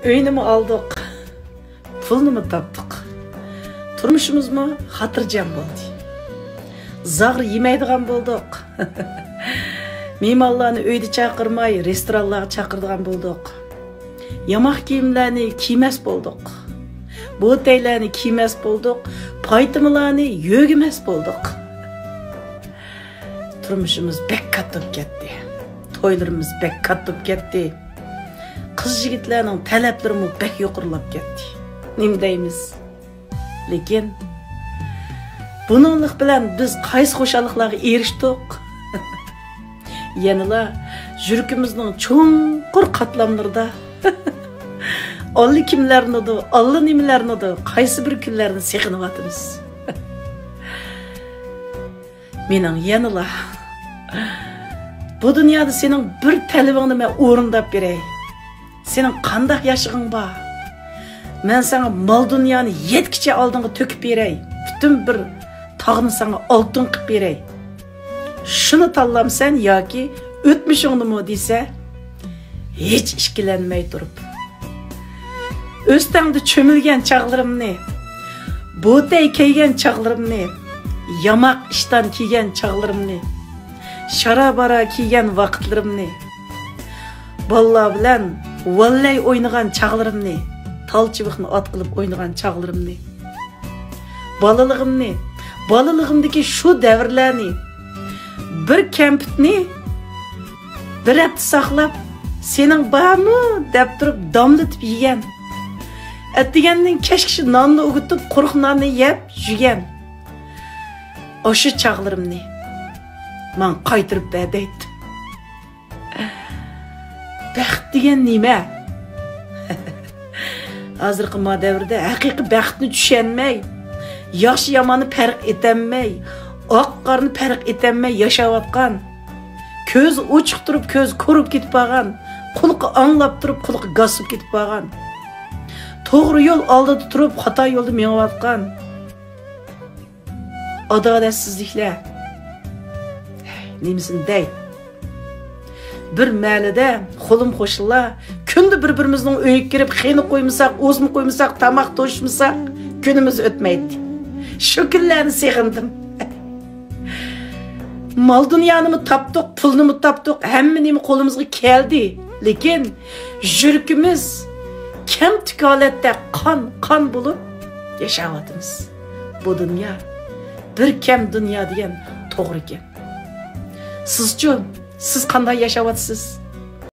Öýünü mi aldık? Pulunu mu tapdık? Turmuşumuz mu hatırjam boldy? Zagır yemeýdigan boldyk. Mehmanlarni öýde çakırmay, restoranlarga çakırdygan boldyk. Yamak kiyimlerini kiymes boldyk. Booteylerini kiymes boldyk. Paytymylarni ýögemes boldyk. Turmuşumuz bek kattyp ketdi. Toylarımız bek kattyp ketdi. Kız jigitlerning taleplerimi bek ýokurlap ketdi. Nime deymiz? Lekin bununluk bilen biz qaysi hoşallıklarga erişdik? Yanıla jürkimizning çoňqur katlamlarında allı kimlernidir, allı nimelernidir, qaysi bir kunlarni seqinip atymyz. Mening yanıla bu dünyada senin bir talabingni men orundap berey. Senin qanday yaşygyň bar? Men sana mal dünyany yetkiçe aldığını töküp berey. Bütün bir tağını sana altın qıp berey. Şunu tanlamsan yoki ötmüşüňni mi dese, hiç işkilenmey durup. Östäňde çömülgen çağlarımni, bootey kiygen çağlarımni, yamak iştan kiygen çağlarımni, şara bara kiygen vaqtlarımni, ballar bilen vallay oynagan çağlarımni, talçıbıqni at qılıp oynagan çağlarımni, balalığımdaki şu devirlerni, bir kempitni bir hafta saqlap, senin barmı dep turup damlatıp yiyen, etdigenden keşkişi nanni ugutup quruq nanni yep jügen, oşu çağlarımni man qaytırıp berdeydim. Bəxt degen nime? Hazırkı davrda haqiqiy bəxtni düşenmey, yaxşı yamanı farq etenmey, oq qarni farq etenmey yaşawatqan, köz uçuq turup köz korup ketip bağan, qulqı anlap turup qulqı gasıp ketip bağan, toğru yol aldıda turup xata yolda meňewatqan adaletsizlikler. Nemisin dey? Bir mälide qo'lim qo'shilla, kunda bir-birimizning öýüge kirip, xeyni qo'ymasak, ozmi qo'ymasak, tamaq to'shmasak, kunimiz ötmeydi. Şu kunlarni segindim. Mal dünyany mı tapdyk, pulny mı tapdyk, hemme nemi qo'limizga keldi. Lekin jürkimiz kem tükaletde kan bulup yaşavatımız. Bu dünya bir kem dünya diyen toğru eken. Sizce siz qanday yaşavatsız?